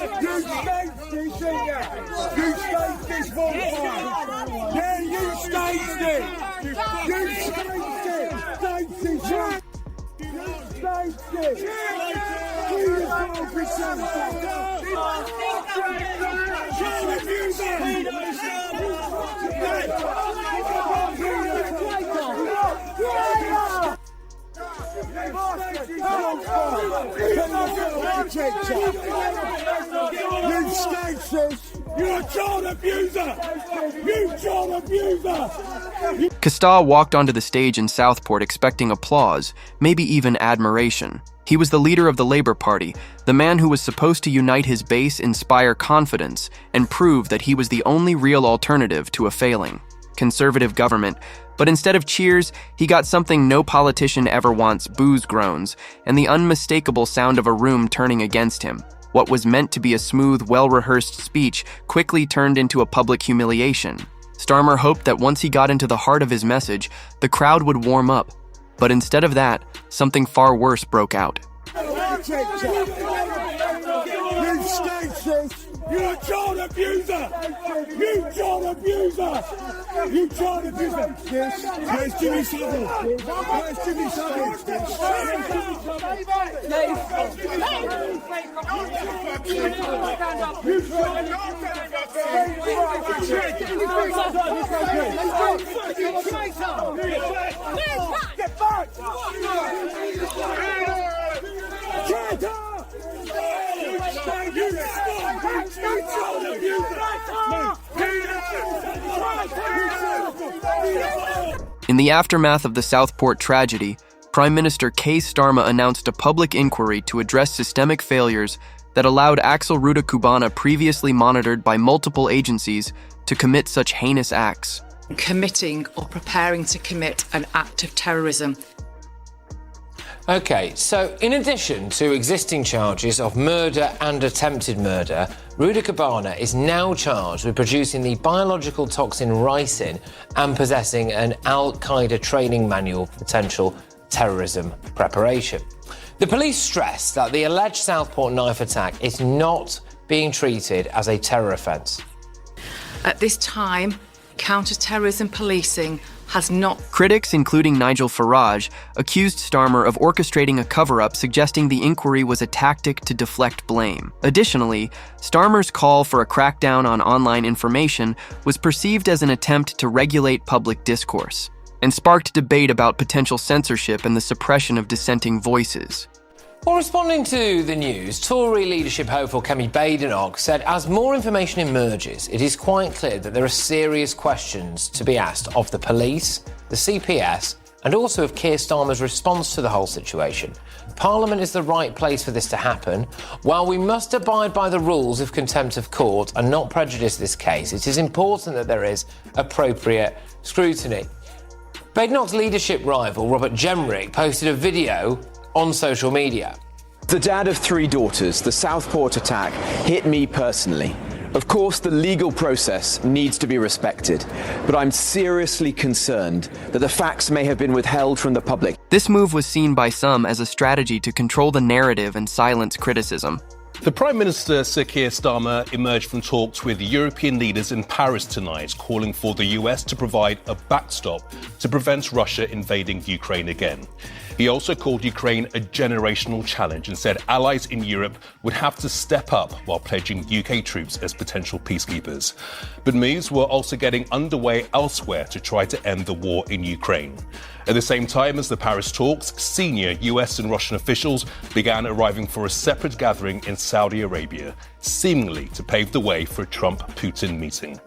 You staged this, didn't you? You staged this bonfire. Yeah, you staged it. You staged it. Staged it. You staged it. You You're a child abuser! You child abuser! Keir walked onto the stage in Southport expecting applause, maybe even admiration. He was the leader of the Labour Party, the man who was supposed to unite his base, inspire confidence, and prove that he was the only real alternative to a failing Conservative government. But instead of cheers, he got something no politician ever wants: booze groans, and the unmistakable sound of a room turning against him. What was meant to be a smooth, well-rehearsed speech quickly turned into a public humiliation. Starmer hoped that once he got into the heart of his message, the crowd would warm up. But instead of that, something far worse broke out. You're a child abuser! You child abuser! You child abuser! Where's Jimmy Savile? Where's Jimmy Savile? Get back! In the aftermath of the Southport tragedy, Prime Minister Keir Starmer announced a public inquiry to address systemic failures that allowed Axel Rudakubana, previously monitored by multiple agencies, to commit such heinous acts. Committing or preparing to commit an act of terrorism. Okay, so in addition to existing charges of murder and attempted murder, Rudakubana is now charged with producing the biological toxin ricin and possessing an Al-Qaeda training manual for potential terrorism preparation. The police stress that the alleged Southport knife attack is not being treated as a terror offence. At this time, counter-terrorism policing has not. Critics, including Nigel Farage, accused Starmer of orchestrating a cover-up, suggesting the inquiry was a tactic to deflect blame. Additionally, Starmer's call for a crackdown on online information was perceived as an attempt to regulate public discourse, and sparked debate about potential censorship and the suppression of dissenting voices. While responding to the news, Tory leadership hopeful Kemi Badenoch said as more information emerges, it is quite clear that there are serious questions to be asked of the police, the CPS, and also of Keir Starmer's response to the whole situation. Parliament is the right place for this to happen. While we must abide by the rules of contempt of court and not prejudice this case, it is important that there is appropriate scrutiny. Badenoch's leadership rival, Robert Jenrick, posted a video on social media. The dad of 3 daughters, the Southport attack hit me personally. Of course, the legal process needs to be respected, but I'm seriously concerned that the facts may have been withheld from the public. This move was seen by some as a strategy to control the narrative and silence criticism. The Prime Minister Keir Starmer emerged from talks with European leaders in Paris tonight, calling for the US to provide a backstop to prevent Russia invading Ukraine again. He also called Ukraine a generational challenge and said allies in Europe would have to step up while pledging UK troops as potential peacekeepers. But moves were also getting underway elsewhere to try to end the war in Ukraine. At the same time as the Paris talks, senior US and Russian officials began arriving for a separate gathering in Saudi Arabia, seemingly to pave the way for a Trump-Putin meeting.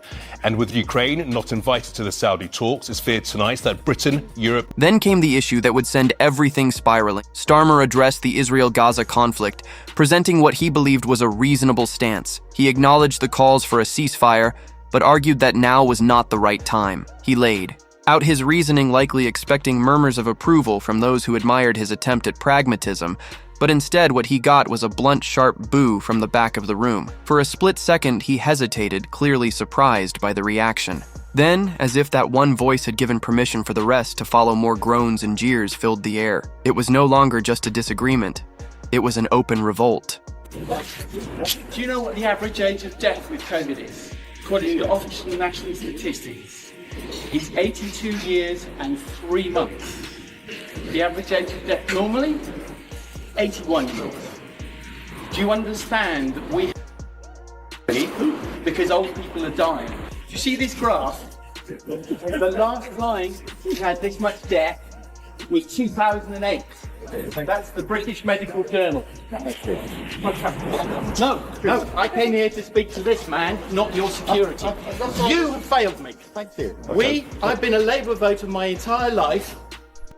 And with Ukraine not invited to the Saudi talks, it's feared tonight that Britain, Europe... Then came the issue that would send everything spiraling. Starmer addressed the Israel-Gaza conflict, presenting what he believed was a reasonable stance. He acknowledged the calls for a ceasefire, but argued that now was not the right time. He laid out his reasoning, likely expecting murmurs of approval from those who admired his attempt at pragmatism, but instead what he got was a blunt, sharp boo from the back of the room. For a split second, he hesitated, clearly surprised by the reaction. Then, as if that one voice had given permission for the rest to follow, more groans and jeers filled the air. It was no longer just a disagreement. It was an open revolt. Do you know what the average age of death with COVID is? According to official national statistics, it's 82 years and 3 months. The average age of death normally, 81 years. Do you understand that we because old people are dying? Do you see this graph? The last time we had this much death was 2008. That's the British Medical Journal. No, I came here to speak to this man, not your security. You have failed me. Thank you. I've been a Labour voter my entire life.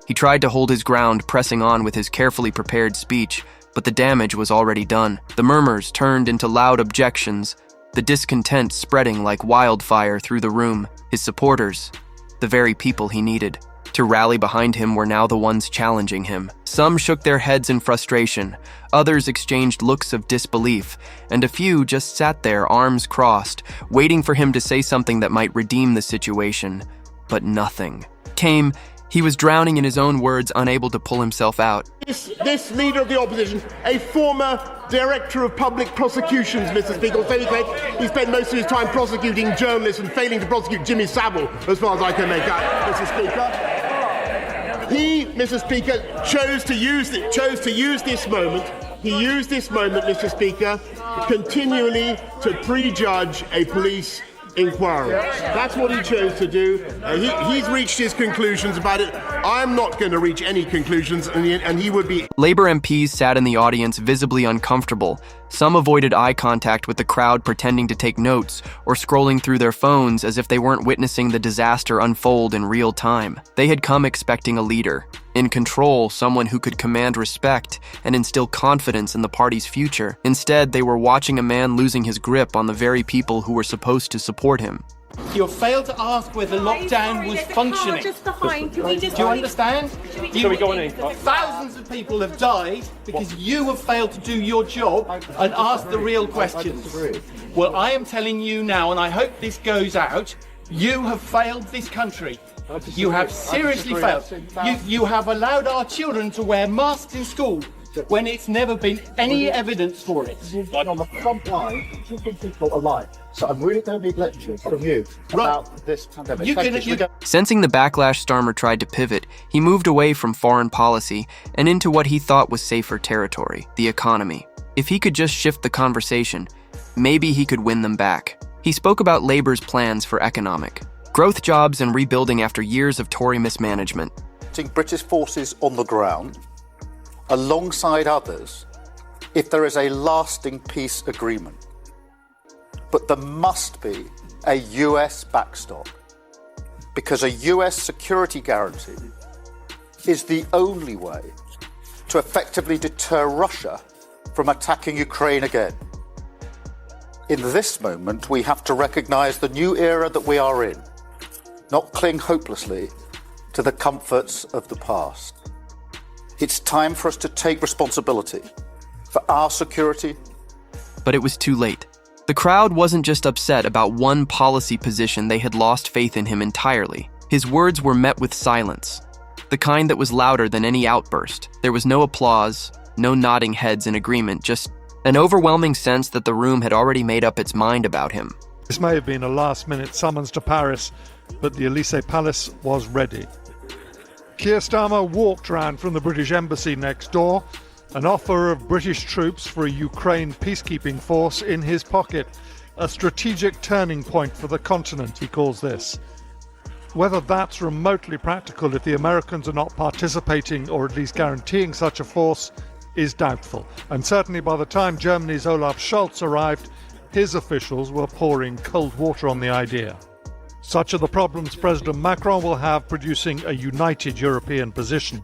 He tried to hold his ground, pressing on with his carefully prepared speech, but the damage was already done. The murmurs turned into loud objections, the discontent spreading like wildfire through the room. His supporters, the very people he needed to rally behind him, were now the ones challenging him. Some shook their heads in frustration, others exchanged looks of disbelief, and a few just sat there, arms crossed, waiting for him to say something that might redeem the situation. But nothing came. He was drowning in his own words, unable to pull himself out. This leader of the opposition, a former director of public prosecutions, Mr. Speaker, he spent most of his time prosecuting journalists and failing to prosecute Jimmy Savile, as far as I can make out, Mr. Speaker. He, Mr. Speaker, chose to use this moment. He used this moment, Mr. Speaker, continually to prejudge a police inquiry. That's what he chose to do. He's reached his conclusions about it. I'm not going to reach any conclusions, and he would be. Labour MPs sat in the audience, visibly uncomfortable. Some avoided eye contact with the crowd, pretending to take notes or scrolling through their phones as if they weren't witnessing the disaster unfold in real time. They had come expecting a leader, in control, someone who could command respect and instill confidence in the party's future. Instead, they were watching a man losing his grip on the very people who were supposed to support him. You have failed to ask whether lockdown was functioning. Do you understand? Thousands of people have died because you have failed to do your job and ask the real questions. Well, I am telling you now, and I hope this goes out, you have failed this country. You have seriously failed. You have allowed our children to wear masks in school when it's never been any evidence for it. On the front line, keeping people alive. So I'm really going to need lectures from you about this pandemic. Sensing the backlash, Starmer tried to pivot. He moved away from foreign policy and into what he thought was safer territory, the economy. If he could just shift the conversation, maybe he could win them back. He spoke about Labour's plans for economic growth, jobs, and rebuilding after years of Tory mismanagement. British forces on the ground, alongside others, if there is a lasting peace agreement. But there must be a US backstop, because a US security guarantee is the only way to effectively deter Russia from attacking Ukraine again. In this moment, we have to recognise the new era that we are in, not cling hopelessly to the comforts of the past. It's time for us to take responsibility for our security. But it was too late. The crowd wasn't just upset about one policy position, they had lost faith in him entirely. His words were met with silence, the kind that was louder than any outburst. There was no applause, no nodding heads in agreement, just an overwhelming sense that the room had already made up its mind about him. This may have been a last-minute summons to Paris, but the Elysee Palace was ready. Keir Starmer walked round from the British embassy next door, an offer of British troops for a Ukraine peacekeeping force in his pocket. A strategic turning point for the continent, he calls this. Whether that's remotely practical if the Americans are not participating or at least guaranteeing such a force is doubtful. And certainly by the time Germany's Olaf Scholz arrived, his officials were pouring cold water on the idea. Such are the problems President Macron will have producing a united European position.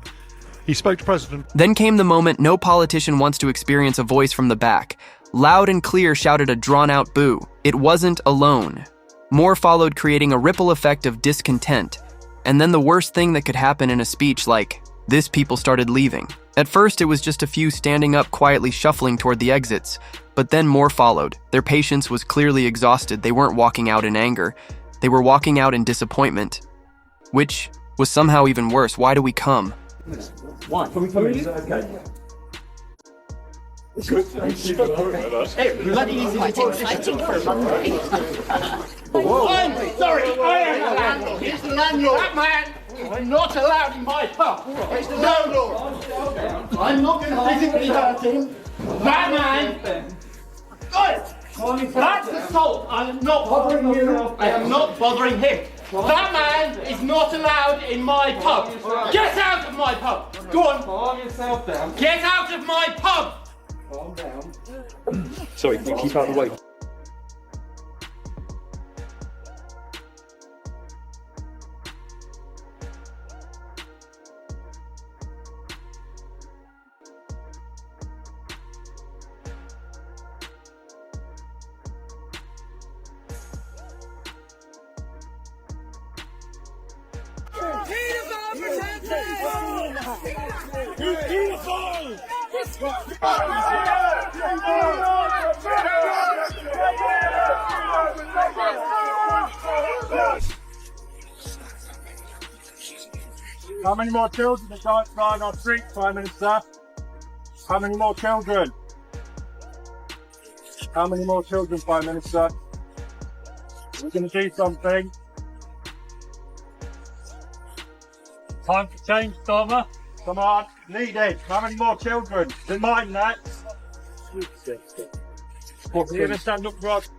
He spoke to President. Then came the moment no politician wants to experience a voice from the back. Loud and clear shouted a drawn-out boo. It wasn't alone. More followed, creating a ripple effect of discontent. And then the worst thing that could happen in a speech like this, people started leaving. At first, it was just a few standing up, quietly shuffling toward the exits. But then more followed. Their patience was clearly exhausted. They weren't walking out in anger. They were walking out in disappointment. Which was somehow even worse. Why do we come? Why? Can we come in? Okay. It's bloody easy. Quite exciting for a Monday. I'm sorry, I am the landlord. It's the landlord. That man is not allowed in my pub. It's the landlord. I'm not going to physically hurt him. That man. That's assault. I am not bothering you. I am not bothering him. That man is not allowed in my pub. Get out of my pub. Go on. Calm yourself down. Get out of my pub. Calm down. Sorry, can you keep out of the way? How many more children are dying on streets, Prime Minister? How many more children? How many more children, Prime Minister? We're going to do something. Time for change, Starmer. Come on, lead it. How many more children? Is it mine next? What's going to stand up for us?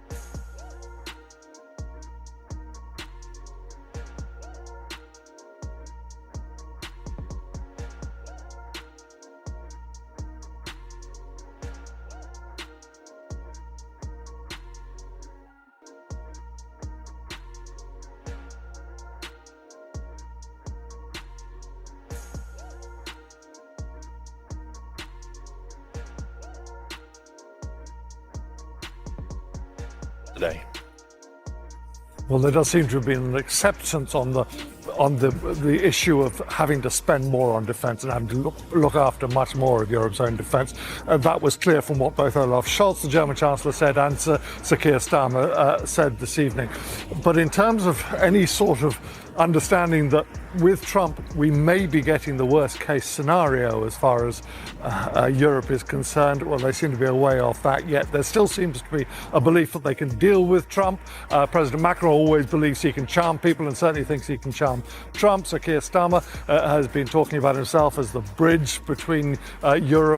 Today. Well, there does seem to have been an acceptance on the issue of having to spend more on defence and having to look after much more of Europe's own defence. That was clear from what both Olaf Scholz, the German Chancellor, said, and Sir Keir Starmer said this evening. But in terms of any sort of understanding that with Trump we may be getting the worst case scenario as far as Europe is concerned, well, they seem to be a way off that yet. There still seems to be a belief that they can deal with Trump. President Macron always believes he can charm people and certainly thinks he can charm Trump. Sir Keir Starmer has been talking about himself as the bridge between Europe